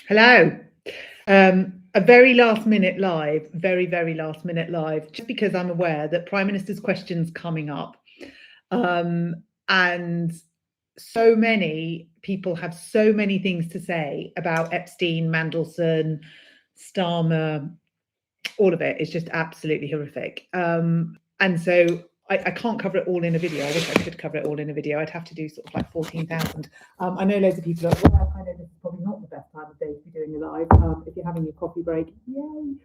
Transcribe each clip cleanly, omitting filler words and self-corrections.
Hello. A very last minute live, very last minute live, just because I'm aware that Prime Minister's questions coming up. And so many people have so many things to say about Epstein, Mandelson, Starmer, all of it is just absolutely horrific. And so I can't cover it all in a video. I wish I could cover it all in a video. I'd have to do sort of like 14,000. I know loads of people are, well, I know this is probably not the best time of day to be doing a live. If you're having your coffee break, yay.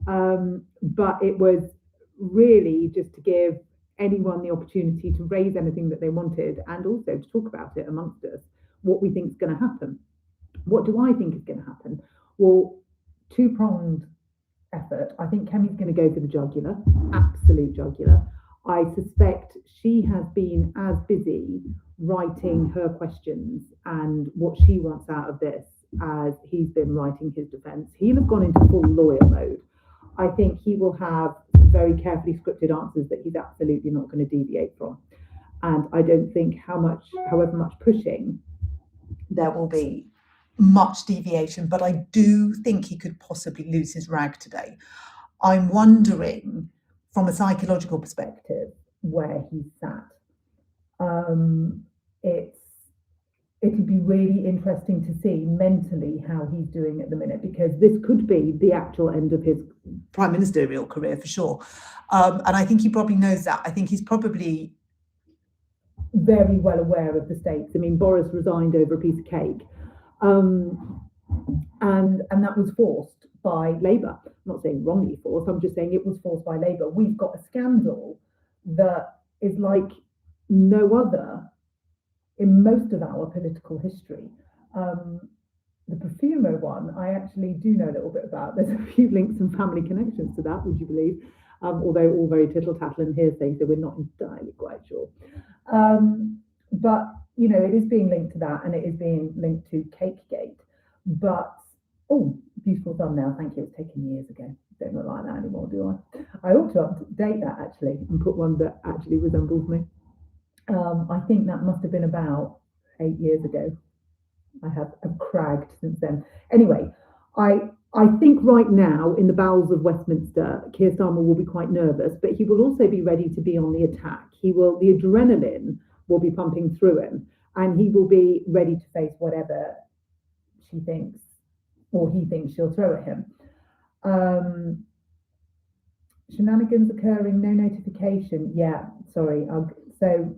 But it was really just to give anyone the opportunity to raise anything that they wanted and also to talk about it amongst us, what we think is going to happen. What do I think is going to happen? Well, two-pronged effort. I think Kemi's going to go for the jugular, absolute jugular. I suspect she has been as busy writing her questions and what she wants out of this as he's been writing his defence. He'll have gone into full lawyer mode. I think he will have very carefully scripted answers that he's absolutely not going to deviate from. And I don't think however much pushing, there will be much deviation, but I do think he could possibly lose his rag today. I'm wondering, from a psychological perspective, where he's sat. It'd be really interesting to see mentally how he's doing at the minute, because this could be the actual end of his prime ministerial career for sure. And I think he probably knows that. I think he's probably very well aware of the stakes. I mean, Boris resigned over a piece of cake. And that was forced by Labour. I'm not saying wrongly forced, I'm just saying it was forced by Labour. We've got a scandal that is like no other in most of our political history. The Profumo one, I actually do know a little bit about. There's a few links and family connections to that, would you believe? Although all very tittle-tattle and hearsay, so we're not entirely quite sure. But you know, it is being linked to that, and it is being linked to Cakegate. But, oh, beautiful thumbnail, thank you. It's taken years ago. Don't look like that anymore, do I? I ought to update that, actually, and put one that actually resembles me. I think that must have been about 8 years ago. I have cragged since then. Anyway, I think right now, in the bowels of Westminster, Keir Starmer will be quite nervous, but he will also be ready to be on the attack. The adrenaline will be pumping through him, and he will be ready to face whatever she thinks or he thinks she'll throw at him. Shenanigans occurring, no notification. Yeah, sorry. So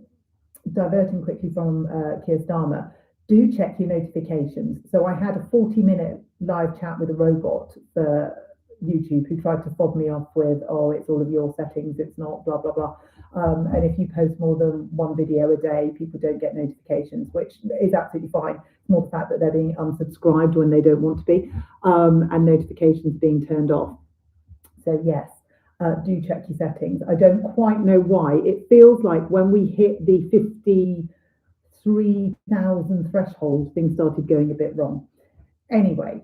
diverting quickly from Keir Starmer, do check your notifications. So I had a 40-minute live chat with a robot for YouTube who tried to fob me off with, oh, it's all of your settings, it's not, blah, blah, blah. And if you post more than one video a day, people don't get notifications, which is absolutely fine. It's more the fact that they're being unsubscribed when they don't want to be, and notifications being turned off. So yes, do check your settings. I don't quite know why. It feels like when we hit the 53,000 threshold, things started going a bit wrong. Anyway,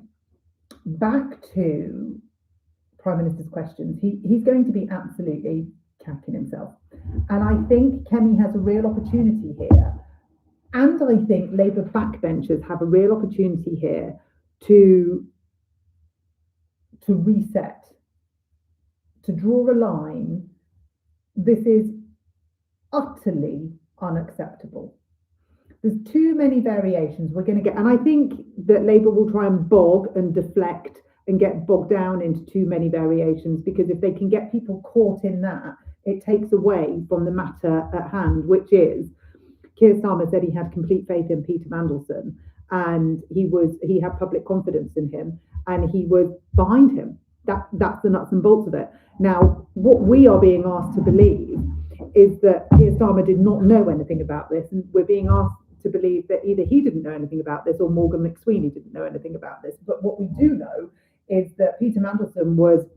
back to Prime Minister's questions. He's going to be absolutely capping himself. And I think Kemi has a real opportunity here. And I think Labour backbenchers have a real opportunity here to reset, to draw a line. This is utterly unacceptable. There's too many variations we're going to get. And I think that Labour will try and bog and deflect and get bogged down into too many variations, because if they can get people caught in that, it takes away from the matter at hand, which is Keir Starmer said he had complete faith in Peter Mandelson, and he had public confidence in him, and he was behind him. That's the nuts and bolts of it. Now, what we are being asked to believe is that Keir Starmer did not know anything about this, and we're being asked to believe that either he didn't know anything about this or Morgan McSweeney didn't know anything about this. But what we do know is that Peter Mandelson was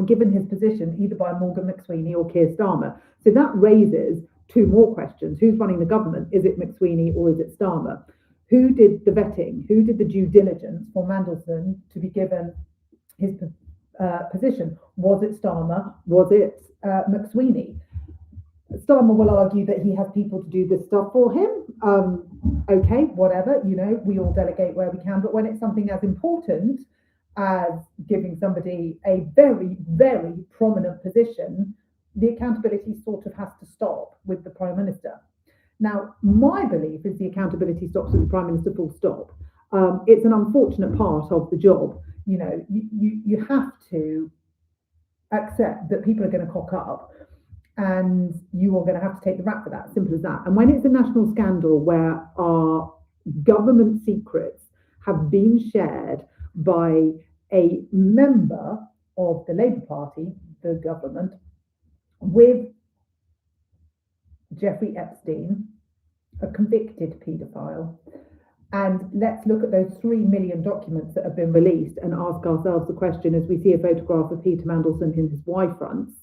given his position either by Morgan McSweeney or Keir Starmer. So that raises two more questions. Who's running the government? Is it McSweeney or is it Starmer? Who did the vetting? Who did the due diligence for Mandelson to be given his position? Was it Starmer? Was it McSweeney? Starmer will argue that he has people to do this stuff for him. Okay, whatever, we all delegate where we can, but when it's something as important as giving somebody a very, very prominent position, the accountability sort of has to stop with the Prime Minister. Now, my belief is the accountability stops with the Prime Minister full stop. It's an unfortunate part of the job. You have to accept that people are going to cock up and you are going to have to take the rap for that. Simple as that. And when it's a national scandal where our government secrets have been shared by a member of the Labour Party, the government, with Jeffrey Epstein, a convicted paedophile, and let's look at those 3 million documents that have been released and ask ourselves the question as we see a photograph of Peter Mandelson in his Y fronts.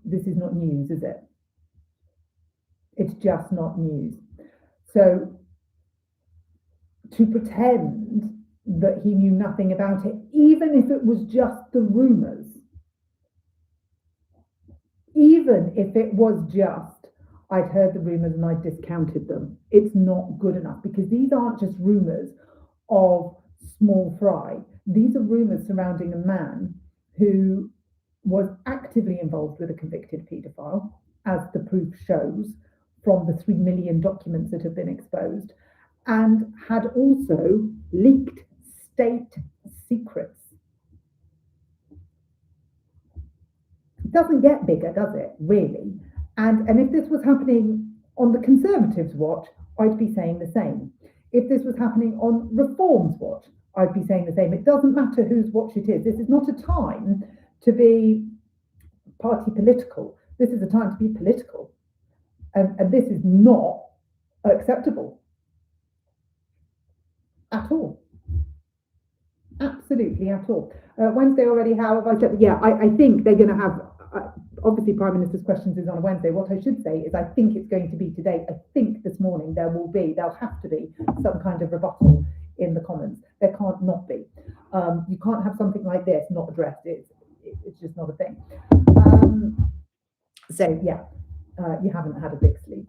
This is not news, is it? It's just not news. So to pretend that he knew nothing about it, even if it was just the rumours, even if it was just, I'd heard the rumours and I discounted them, it's not good enough, because these aren't just rumours of small fry. These are rumours surrounding a man who was actively involved with a convicted paedophile, as the proof shows from the 3 million documents that have been exposed, and had also leaked state secrets. It doesn't get bigger, does it, really? And if this was happening on the Conservatives' watch, I'd be saying the same. If this was happening on Reform's watch, I'd be saying the same. It doesn't matter whose watch it is. This is not a time to be party political. This is a time to be political. And this is not acceptable at all. Absolutely at all. Wednesday already, how have I said? Yeah, I think they're going to have, obviously Prime Minister's questions is on a Wednesday. What I should say is I think it's going to be today. I think this morning there'll have to be some kind of rebuttal in the Commons. There can't not be. You can't have something like this not addressed. It's just not a thing. So yeah, you haven't had a big sleep.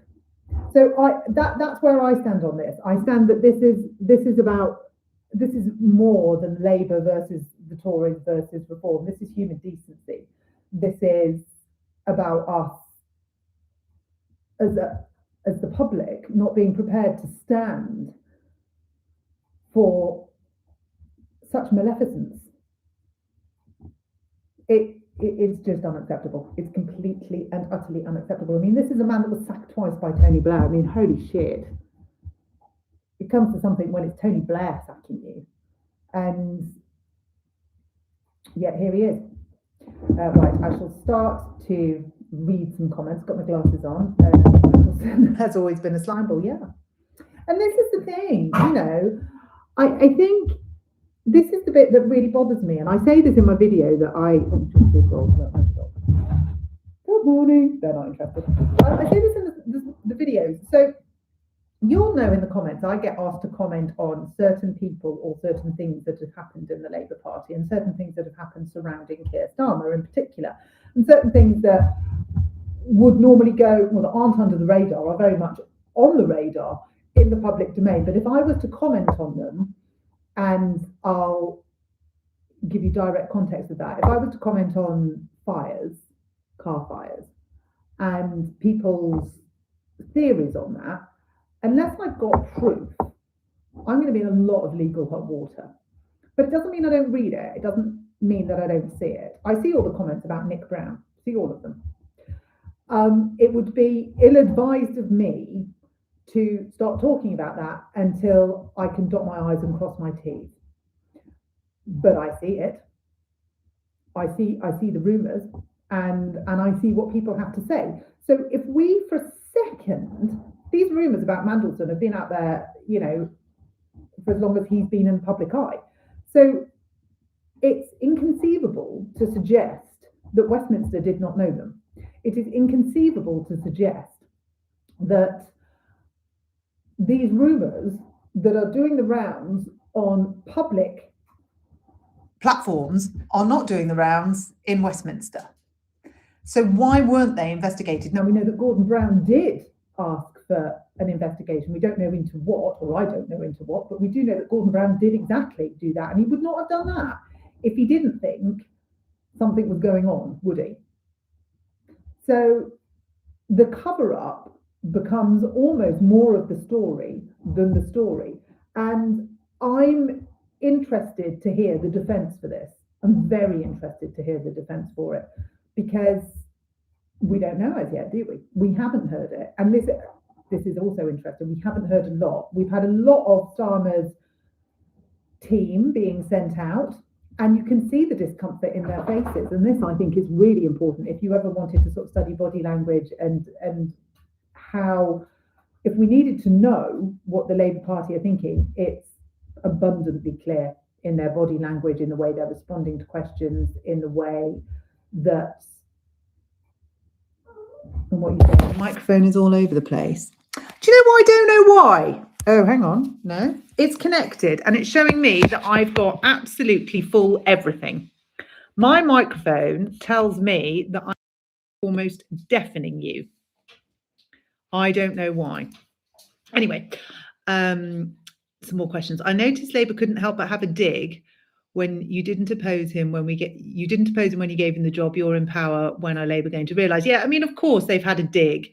So that's where I stand on this. I stand that this is more than Labour versus the Tories versus Reform. This is human decency. This is about us as the public not being prepared to stand for such maleficence. It's just unacceptable. It's completely and utterly unacceptable. I mean, this is a man that was sacked twice by Tony Blair. I mean, holy shit. It comes to something when it's Tony Blair sacking you. And yet here he is. Right, I shall start to read some comments. Got my glasses on. Has always been a slime ball, yeah. And this is the thing, I think this is the bit that really bothers me. And I say this in my video that good morning, they're not interested. I say this in the videos. So you'll know in the comments, I get asked to comment on certain people or certain things that have happened in the Labour Party and certain things that have happened surrounding Keir Starmer in particular, and certain things that would normally that aren't under the radar are very much on the radar in the public domain. But if I was to comment on them, and I'll give you direct context of that, if I was to comment on car fires, and people's theories on that, unless I've got proof, I'm going to be in a lot of legal hot water. But it doesn't mean I don't read it. It doesn't mean that I don't see it. I see all the comments about Nick Brown. See all of them. It would be ill-advised of me to start talking about that until I can dot my I's and cross my T's. But I see it. I see the rumours and I see what people have to say. So if we, for a second, these rumours about Mandelson have been out there, for as long as he's been in the public eye. So it's inconceivable to suggest that Westminster did not know them. It is inconceivable to suggest that these rumours that are doing the rounds on public platforms are not doing the rounds in Westminster. So why weren't they investigated? Now, we know that Gordon Brown did ask for an investigation. We don't know into what, or I don't know into what, but we do know that Gordon Brown did exactly do that. And he would not have done that if he didn't think something was going on, would he? So the cover-up becomes almost more of the story than the story. And I'm interested to hear the defence for this. I'm very interested to hear the defence for it, because we don't know as yet, do we? We haven't heard it. And this is also interesting. We haven't heard a lot. We've had a lot of Starmer's team being sent out, and you can see the discomfort in their faces. And this, I think, is really important. If you ever wanted to sort of study body language and how, if we needed to know what the Labour Party are thinking, it's abundantly clear in their body language, in the way they're responding to questions, in the way that, and what you say, the microphone is all over the place. Do you know why? I don't know why. Oh, hang on. No, it's connected and it's showing me that I've got absolutely full everything. My microphone tells me that I'm almost deafening you. I don't know why. Anyway, some more questions. I noticed Labour couldn't help but have a dig when you didn't oppose him when you didn't oppose him when you gave him the job. You're in power. When are Labour going to realise? Yeah, I mean, of course they've had a dig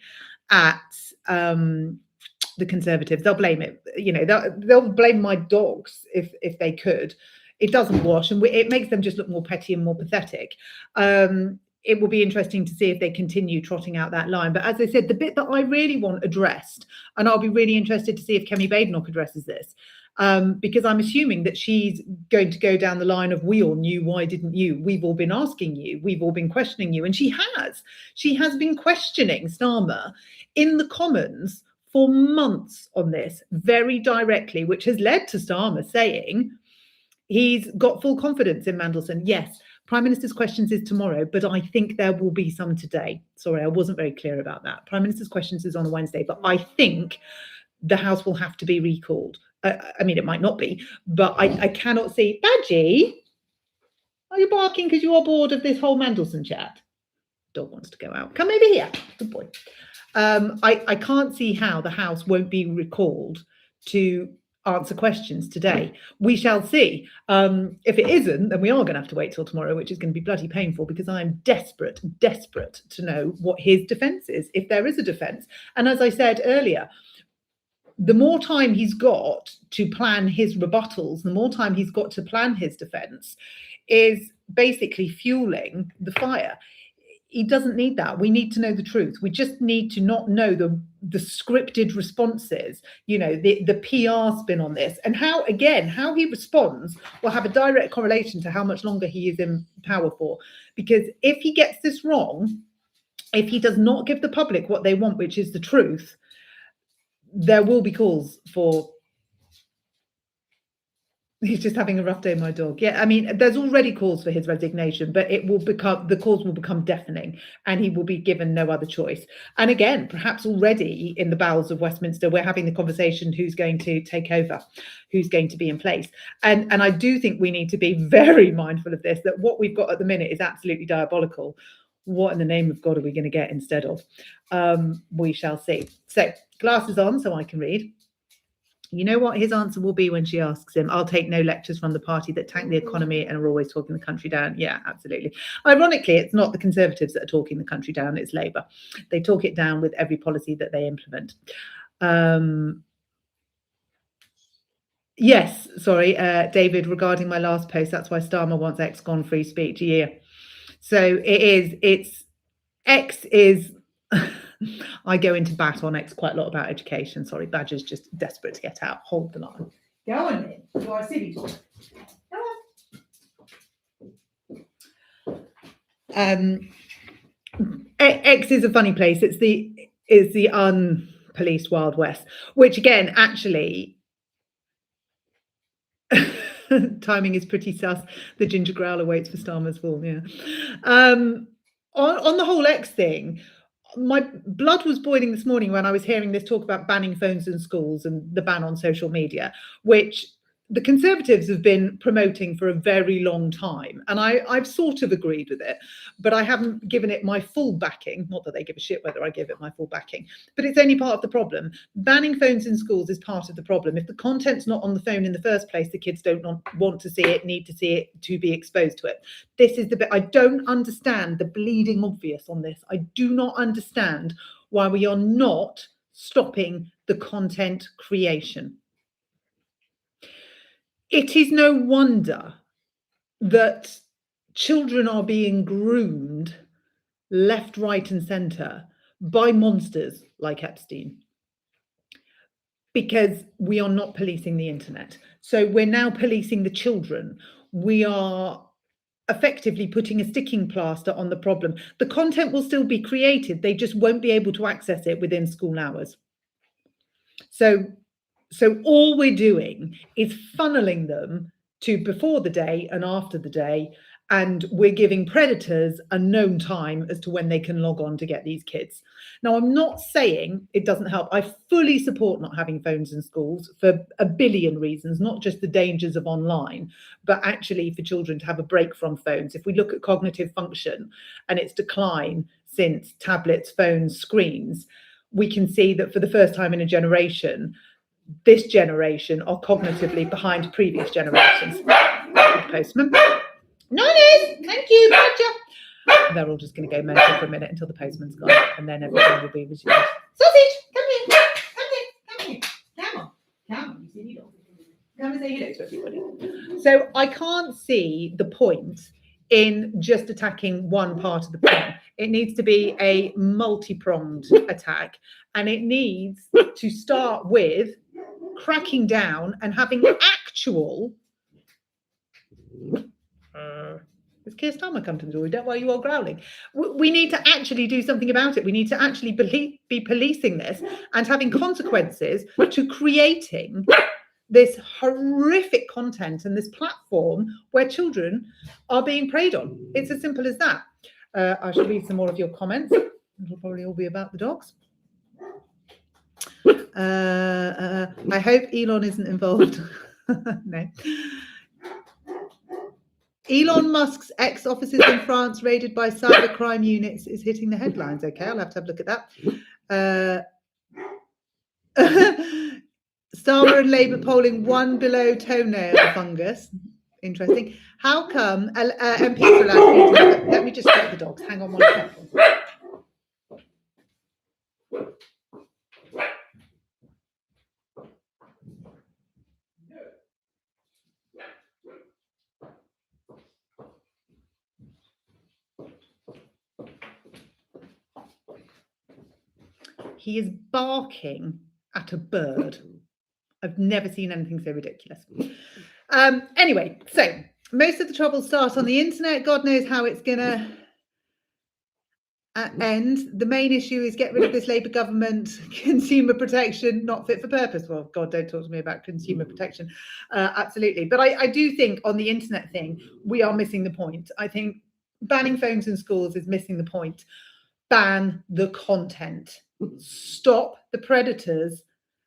at the Conservatives. They'll blame it. You know, they'll blame my dogs if they could. It doesn't wash, and it makes them just look more petty and more pathetic. It will be interesting to see if they continue trotting out that line. But as I said, the bit that I really want addressed, and I'll be really interested to see if Kemi Badenoch addresses this, because I'm assuming that she's going to go down the line of, we all knew, why didn't you? We've all been asking you, we've all been questioning you. And she has been questioning Starmer in the Commons for months on this, very directly, which has led to Starmer saying he's got full confidence in Mandelson. Yes, Prime Minister's questions is tomorrow, but I think there will be some today. Sorry, I wasn't very clear about that. Prime Minister's questions is on a Wednesday, but I think the House will have to be recalled. I mean, it might not be, but I cannot see. Badgie, are you barking because you are bored of this whole Mandelson chat? Dog wants to go out. Come over here. Good boy. I can't see how the House won't be recalled to answer questions today. We shall see. If it isn't, then we are going to have to wait till tomorrow, which is going to be bloody painful, because I'm desperate to know what his defence is, if there is a defence. And as I said earlier, the more time he's got to plan his rebuttals, the more time he's got to plan his defence, is basically fueling the fire. He doesn't need that. We need to know the truth. We just need to not know the scripted responses, you know, the PR spin on this, and how he responds will have a direct correlation to how much longer he is in power for. Because if he gets this wrong, if he does not give the public what they want, which is the truth, there will be calls for... He's just having a rough day, my dog. Yeah, I mean, there's already calls for his resignation, but the calls will become deafening, and he will be given no other choice. And again, perhaps already in the bowels of Westminster, we're having the conversation, who's going to take over, who's going to be in place. And I do think we need to be very mindful of this, that what we've got at the minute is absolutely diabolical. What in the name of God are we going to get instead of? We shall see. So glasses on so I can read. You know what his answer will be when she asks him? I'll take no lectures from the party that tank the economy and are always talking the country down. Yeah, absolutely. Ironically, it's not the Conservatives that are talking the country down, it's Labour. They talk it down with every policy that they implement. Yes, sorry, David, regarding my last post, that's why Starmer wants ex-con free speech. Yeah. So X is... I go into bat on X quite a lot about education. Sorry, Badger's just desperate to get out. Hold the line. Go on in. You are a silly boy. Go on. X is a funny place. It's the unpoliced Wild West, which again, actually, timing is pretty sus. The ginger growler waits for Starmer's fall. Yeah. On the whole X thing, my blood was boiling this morning when I was hearing this talk about banning phones in schools and the ban on social media, which the Conservatives have been promoting for a very long time, and I've sort of agreed with it, but I haven't given it my full backing. Not that they give a shit whether I give it my full backing, but it's only part of the problem. Banning phones in schools is part of the problem. If the content's not on the phone in the first place, the kids don't want to see it, need to see it, to be exposed to it. This is the bit I don't understand, the bleeding obvious on this. I do not understand why we are not stopping the content creation. It is no wonder that children are being groomed left, right, and centre by monsters like Epstein, because we are not policing the internet. So we're now policing the children. We are effectively putting a sticking plaster on the problem. The content will still be created, they just won't be able to access it within school hours. So all we're doing is funneling them to before the day and after the day, and we're giving predators a known time as to when they can log on to get these kids. Now, I'm not saying it doesn't help. I fully support not having phones in schools for a billion reasons, not just the dangers of online, but actually for children to have a break from phones. If we look at cognitive function and its decline since tablets, phones, screens, we can see that for the first time in a generation, this generation are cognitively behind previous generations. Postman. Nice, thank you, Badger. They're all just going to go mental for a minute until the postman's gone, and then everything will be resumed. Sausage, come here, come here. Come on, you see me. Come and say hello to everybody. So I can't see the point in just attacking one part of the problem. It needs to be a multi-pronged attack, and it needs to start with cracking down and having actual has Keir Starmer come to the door? Why are you all growling? We need to actually do something about it. We need to actually be policing this and having consequences to creating this horrific content and this platform where children are being preyed on. It's as simple as that. I shall read some more of your comments. It'll probably all be about the dogs. I hope Elon isn't involved. No. Elon Musk's ex-offices in France raided by cybercrime units is hitting the headlines. Okay, I'll have to have a look at that. Starmer and Labour polling one below toenail fungus. Interesting. How come MPs are allowed to... Let me just get the dogs. Hang on one second. He is barking at a bird. I've never seen anything so ridiculous. Anyway, so most of the troubles start on the internet. God knows how it's going to end. The main issue is get rid of this Labour government, consumer protection, not fit for purpose. Well, God, don't talk to me about consumer protection. Absolutely. But I do think on the internet thing, we are missing the point. I think banning phones in schools is missing the point. Ban the content. Stop the predators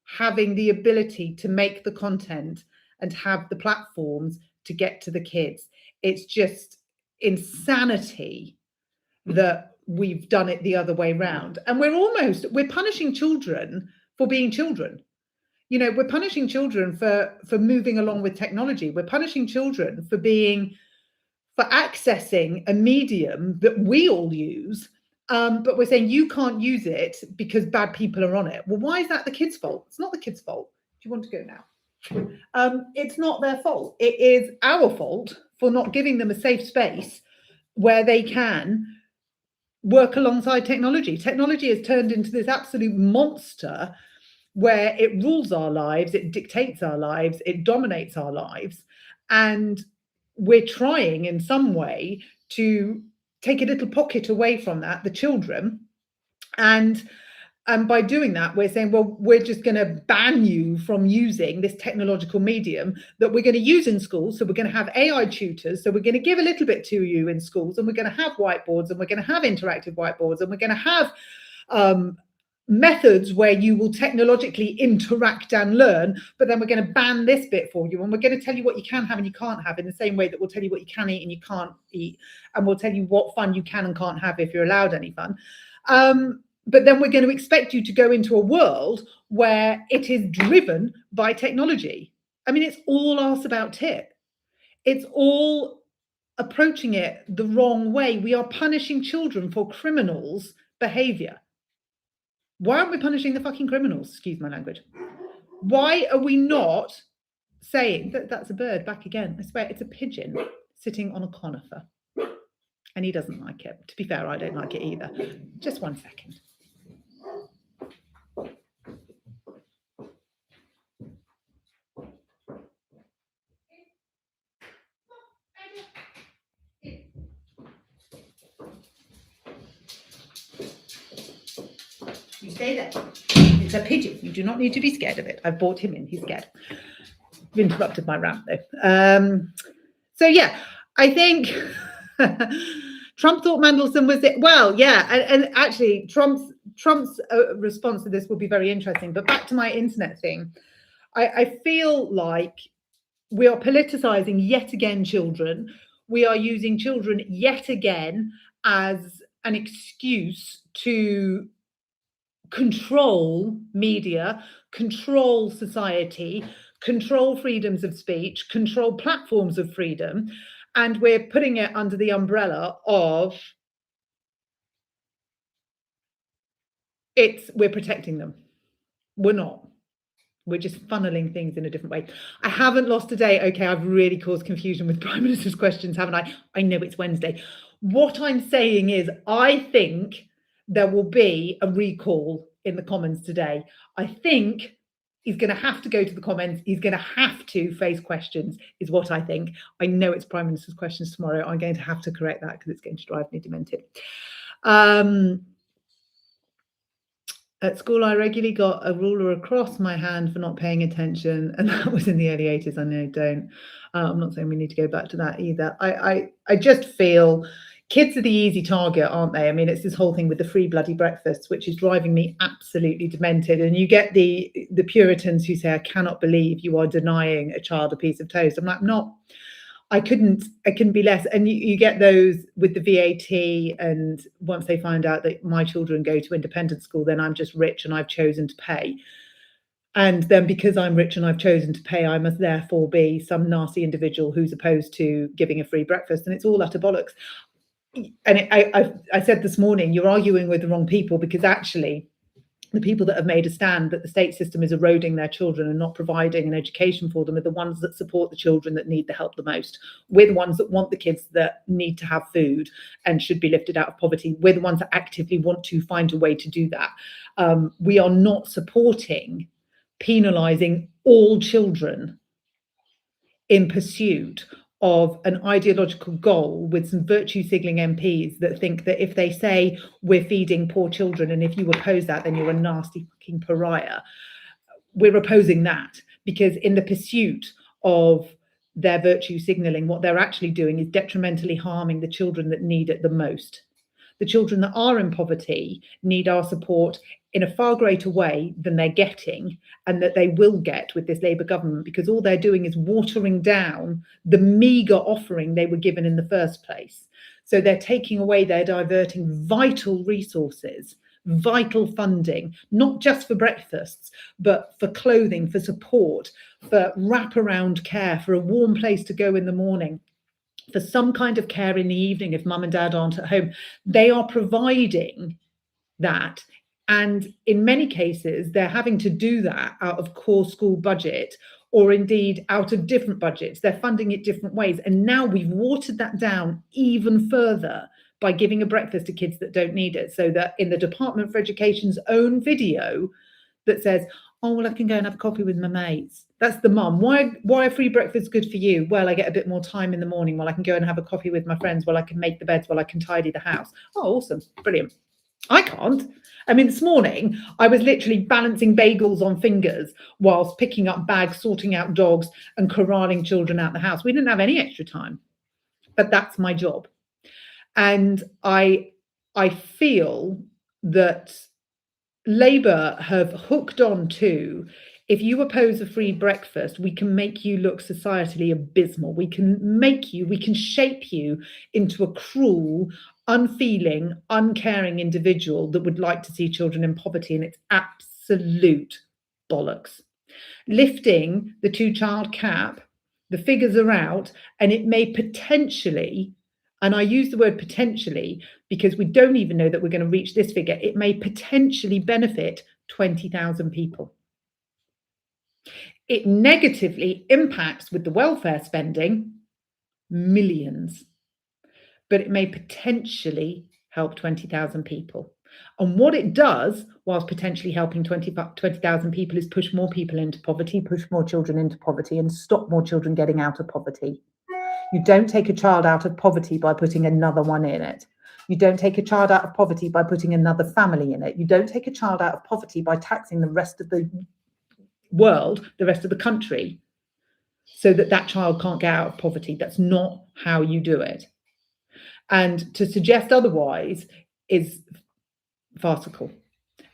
having the ability to make the content and have the platforms to get to the kids. It's just insanity that we've done it the other way round. And we're punishing children for being children. You know, we're punishing children for moving along with technology. We're punishing children for accessing a medium that we all use. But we're saying you can't use it because bad people are on it. Well, why is that the kids' fault? It's not the kids' fault. Do you want to go now? It's not their fault. It is our fault for not giving them a safe space where they can work alongside technology. Technology has turned into this absolute monster where it rules our lives, it dictates our lives, it dominates our lives. And we're trying in some way to take a little pocket away from that, the children. And by doing that, we're saying, well, we're just going to ban you from using this technological medium that we're going to use in schools. So we're going to have AI tutors. So we're going to give a little bit to you in schools, and we're going to have whiteboards, and we're going to have interactive whiteboards, and we're going to have methods where you will technologically interact and learn, but then we're going to ban this bit for you, and we're going to tell you what you can have and you can't have, in the same way that we'll tell you what you can eat and you can't eat, and we'll tell you what fun you can and can't have if you're allowed any fun. But then we're going to expect you to go into a world where it is driven by technology. I mean, it's all asked about tip. It's all approaching it the wrong way. We are punishing children for criminals' behavior. Why aren't we punishing the fucking criminals? Excuse my language. Why are we not saying that that's a bird back again? I swear it's a pigeon sitting on a conifer. And he doesn't like it. To be fair, I don't like it either. Just 1 second. You stay there. It's a pigeon. You do not need to be scared of it. I've brought him in. He's scared. I've interrupted my rant though. So yeah, I think Trump thought Mandelson was it. Well, yeah, and actually Trump's response to this will be very interesting. But back to my internet thing, I feel like we are politicizing yet again children. We are using children yet again as an excuse to control media, control society, control freedoms of speech, control platforms of freedom, and we're putting it under the umbrella of we're protecting them. We're not. We're just funneling things in a different way. I haven't lost a day. Okay, I've really caused confusion with Prime Minister's questions, haven't I? I know it's Wednesday. What I'm saying is, I think there will be a recall in the Commons today. I think he's going to have to go to the Commons. He's going to have to face questions, is what I think. I know it's Prime Minister's questions tomorrow. I'm going to have to correct that because it's going to drive me demented. At school, I regularly got a ruler across my hand for not paying attention, and that was in the early 80s. I know, don't. I'm not saying we need to go back to that either. I just feel kids are the easy target, aren't they? I mean, it's this whole thing with the free bloody breakfasts, which is driving me absolutely demented. And you get the Puritans who say, I cannot believe you are denying a child a piece of toast. I'm like, not. I couldn't be less. And you get those with the VAT, and once they find out that my children go to independent school, then I'm just rich and I've chosen to pay. And then because I'm rich and I've chosen to pay, I must therefore be some nasty individual who's opposed to giving a free breakfast. And it's all utter bollocks. And I said this morning, you're arguing with the wrong people, because actually the people that have made a stand that the state system is eroding their children and not providing an education for them are the ones that support the children that need the help the most. We're the ones that want the kids that need to have food and should be lifted out of poverty. We're the ones that actively want to find a way to do that. We are not supporting penalising all children in pursuit of an ideological goal with some virtue signaling MPs that think that if they say we're feeding poor children and if you oppose that, then you're a nasty fucking pariah. We're opposing that because in the pursuit of their virtue signaling, what they're actually doing is detrimentally harming the children that need it the most. The children that are in poverty need our support in a far greater way than they're getting, and that they will get with this Labour government, because all they're doing is watering down the meagre offering they were given in the first place. So they're taking away, they're diverting vital resources, vital funding, not just for breakfasts, but for clothing, for support, for wraparound care, for a warm place to go in the morning, for some kind of care in the evening if mum and dad aren't at home. They are providing that. And in many cases, they're having to do that out of core school budget, or indeed out of different budgets. They're funding it different ways. And now we've watered that down even further by giving a breakfast to kids that don't need it. So that in the Department for Education's own video that says, oh, well, I can go and have a coffee with my mates. That's the mum. Why are free breakfasts good for you? Well, I get a bit more time in the morning. Well, I can go and have a coffee with my friends. Well, I can make the beds. Well, I can tidy the house. Oh, awesome. Brilliant. I can't. I mean, this morning, I was literally balancing bagels on fingers whilst picking up bags, sorting out dogs and corralling children out the house. We didn't have any extra time, but that's my job. And I feel that Labour have hooked on to, if you oppose a free breakfast, we can make you look societally abysmal. We can shape you into a cruel, unfeeling, uncaring individual that would like to see children in poverty, and it's absolute bollocks. Lifting the 2-child cap, the figures are out, and it may potentially, and I use the word potentially because we don't even know that we're going to reach this figure, it may potentially benefit 20,000 people. It negatively impacts with the welfare spending millions, but it may potentially help 20,000 people. And what it does, whilst potentially helping 20,000 people, is push more people into poverty, push more children into poverty, and stop more children getting out of poverty. You don't take a child out of poverty by putting another one in it. You don't take a child out of poverty by putting another family in it. You don't take a child out of poverty by taxing the rest of the world, the rest of the country, so that that child can't get out of poverty. That's not how you do it. And to suggest otherwise is farcical.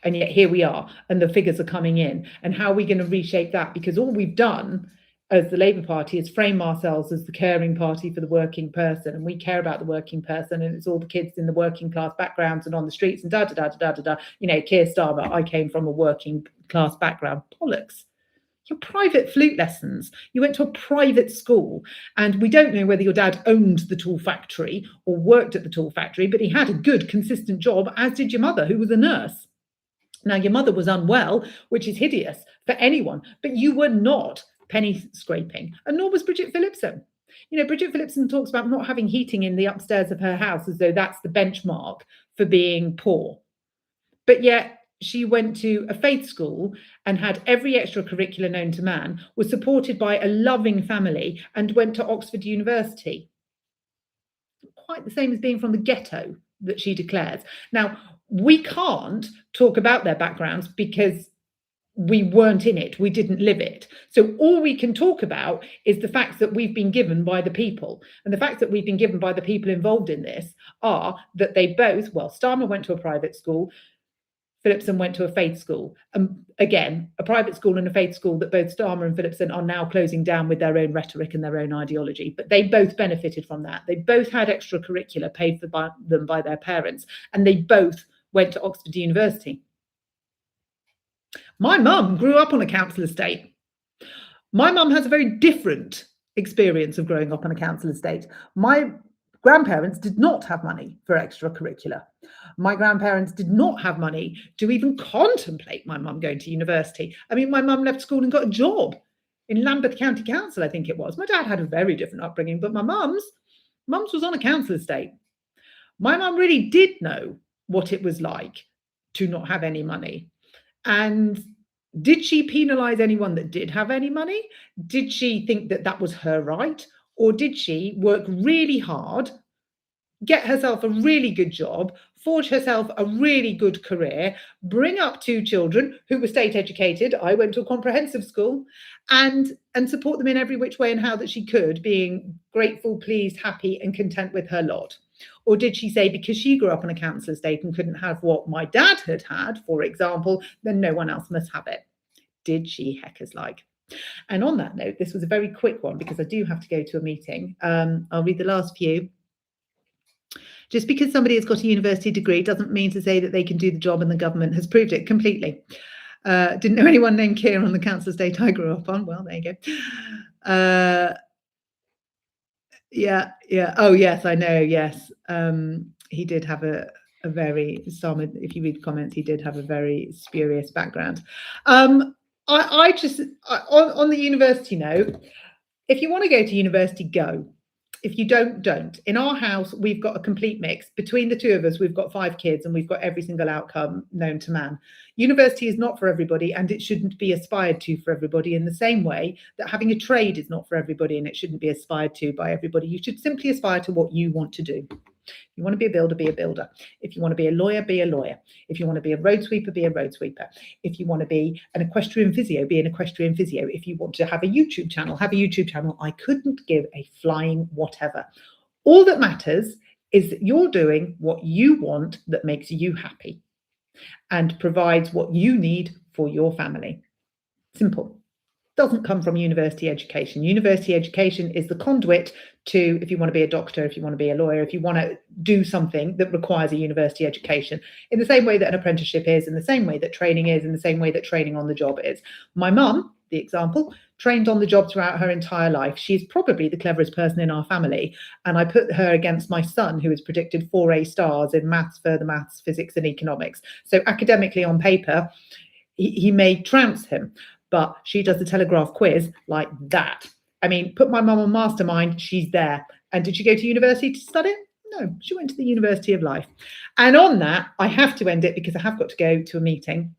And yet here we are, and the figures are coming in. And how are we going to reshape that? Because all we've done as the Labour Party is frame ourselves as the caring party for the working person, and we care about the working person, and it's all the kids in the working class backgrounds and on the streets and you know, Keir Starmer, I came from a working class background. Bollocks. Your private flute lessons. You went to a private school, and we don't know whether your dad owned the tool factory or worked at the tool factory, but he had a good, consistent job, as did your mother, who was a nurse. Now, your mother was unwell, which is hideous for anyone, but you were not penny scraping, and nor was Bridget Phillipson. You know, Bridget Phillipson talks about not having heating in the upstairs of her house as though that's the benchmark for being poor. But yet she went to a faith school and had every extracurricular known to man, was supported by a loving family, and went to Oxford University. Quite the same as being from the ghetto that she declares. Now, we can't talk about their backgrounds because we weren't in it, we didn't live it. So all we can talk about is the facts that we've been given by the people. And the facts that we've been given by the people involved in this are that they both, well, Starmer went to a private school, Phillipson went to a faith school. Again, a private school and a faith school that both Starmer and Phillipson are now closing down with their own rhetoric and their own ideology. But they both benefited from that. They both had extracurricular paid for by them by their parents, and they both went to Oxford University. My mum grew up on a council estate. My mum has a very different experience of growing up on a council estate. My grandparents did not have money for extracurricular. My grandparents did not have money to even contemplate my mum going to university. I mean, my mum left school and got a job in Lambeth County Council, I think it was. My dad had a very different upbringing, but my mum's was on a council estate. My mum really did know what it was like to not have any money. And did she penalise anyone that did have any money? Did she think that that was her right? Or did she work really hard, get herself a really good job, forge herself a really good career, bring up 2 children who were state educated? I went to a comprehensive school, and support them in every which way and how that she could, being grateful, pleased, happy and content with her lot? Or did she say, because she grew up on a council estate and couldn't have what my dad had had, for example, then no one else must have it? Did she heckers like? And on that note, this was a very quick one because I do have to go to a meeting. I'll read the last few. Just because somebody has got a university degree doesn't mean to say that they can do the job, and the government has proved it completely. Didn't know anyone named Keir on the council estate I grew up on. Well, there you go. Yeah. Oh, yes, I know. Yes. He did have a very, if you read the comments, he did have a very spurious background. I just, on the university note, if you want to go to university, go. If you don't. In our house, we've got a complete mix. Between the 2 of us, we've got 5 kids, and we've got every single outcome known to man. University is not for everybody, and it shouldn't be aspired to for everybody, in the same way that having a trade is not for everybody, and it shouldn't be aspired to by everybody. You should simply aspire to what you want to do. If you want to be a builder, be a builder. If you want to be a lawyer, be a lawyer. If you want to be a road sweeper, be a road sweeper. If you want to be an equestrian physio, be an equestrian physio. If you want to have a YouTube channel, have a YouTube channel. I couldn't give a flying whatever. All that matters is that you're doing what you want that makes you happy. and provides what you need for your family. Simple. Doesn't come from university education. University education is the conduit to, if you want to be a doctor, if you want to be a lawyer, if you want to do something that requires a university education, in the same way that an apprenticeship is, in the same way that training is, in the same way that training on the job is. My mum, the example, trained on the job throughout her entire life. She's probably the cleverest person in our family. And I put her against my son, who is predicted 4 A stars in maths, further maths, physics, and economics. So academically on paper, he may trounce him, but she does the Telegraph quiz like that. I mean, put my mum on Mastermind, she's there. And did she go to university to study? No, she went to the University of Life. And on that, I have to end it because I have got to go to a meeting.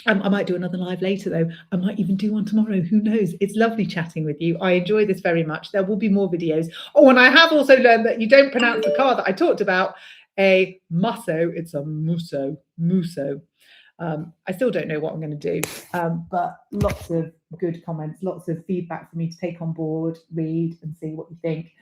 I might do another live later, though. I might even do one tomorrow. Who knows? It's lovely chatting with you. I enjoy this very much. There will be more videos. Oh, and I have also learned that you don't pronounce the car that I talked about a musso. It's a musso. I still don't know what I'm going to do, but lots of good comments, lots of feedback for me to take on board, read and see what you think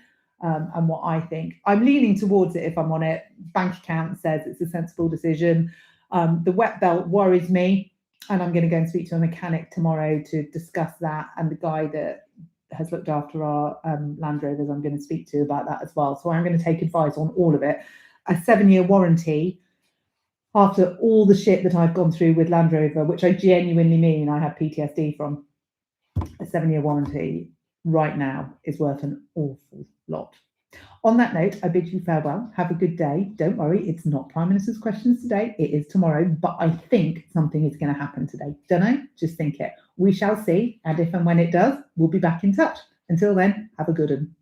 and what I think. I'm leaning towards it if I'm on it. Bank account says it's a sensible decision. The wet belt worries me, and I'm going to go and speak to a mechanic tomorrow to discuss that. And the guy that has looked after our Land Rovers, I'm going to speak to about that as well. So I'm going to take advice on all of it. A 7-year warranty, after all the shit that I've gone through with Land Rover, which I genuinely mean I have PTSD from, a 7-year warranty right now is worth an awful lot. On that note, I bid you farewell. Have a good day. Don't worry, it's not Prime Minister's questions today. It is tomorrow, but I think something is going to happen today. Don't know? Just think it. We shall see. And if and when it does, we'll be back in touch. Until then, have a good one.